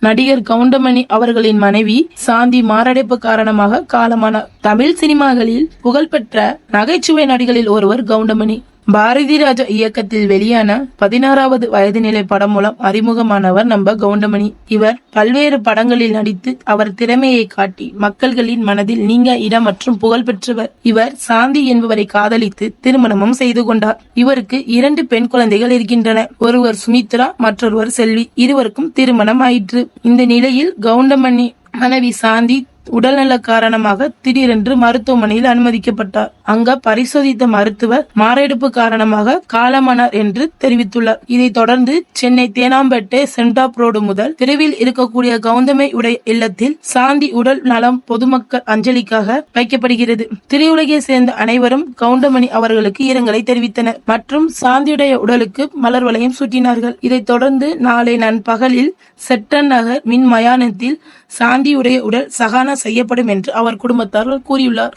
நடிகர் கவுண்டமணி அவர்களின் மனைவி சாந்தி மாரடைப்பு காரணமாக காலமானார். தமிழ் சினிமாக்களில் புகழ்பெற்ற நகைச்சுவை நடிகளில் ஒருவர் கவுண்டமணி. பாரதி ராஜா இயக்கத்தில் வெளியான 16வது வயது நிலை படம் மூலம் அறிமுகமானவர் நம்ம கவுண்டமணி. இவர் பல்வேறு படங்களில் நடித்து அவர் திறமையை காட்டி மக்கள்களின் மனதில் நீங்க இடம் மற்றும் புகழ் பெற்றவர். இவர் சாந்தி என்பவரை காதலித்து திருமணமும் செய்து கொண்டார். இவருக்கு 2 பெண் குழந்தைகள் இருக்கின்றன. ஒருவர் சுமித்ரா, மற்றொருவர் செல்வி. இருவருக்கும் திருமணம் ஆயிற்று. இந்த நிலையில் கவுண்டமணி மனைவி சாந்தி உடல்நல காரணமாக திடீரென்று மருத்துவமனையில் அனுமதிக்கப்பட்டார். அங்க பரிசோதித்த மருத்துவர் மாரடைப்பு காரணமாக காலமானார் என்று தெரிவித்துள்ளார். இதைத் தொடர்ந்து சென்னை தேனாம்பேட்டை சென்டாப் ரோடு முதல் தெருவில் இருக்கக்கூடிய கவுண்டமணி உடைய இல்லத்தில் சாந்தி உடல் நலம் பொதுமக்கள் அஞ்சலிக்காக வைக்கப்படுகிறது. திரையுலகை சேர்ந்த அனைவரும் கவுண்டமணி அவர்களுக்கு இரங்கலை தெரிவித்தனர் மற்றும் சாந்தியுடைய உடலுக்கு மலர் வளையம் சூட்டினார்கள். இதைத் தொடர்ந்து நாளை நண்பகலில் செட்டன் நகர் மின் மயானத்தில் சாந்தியுடைய உடல் சகானா செய்யப்படும் என்று அவர் குடும்பத்தார்கள் கூறியுள்ளார்.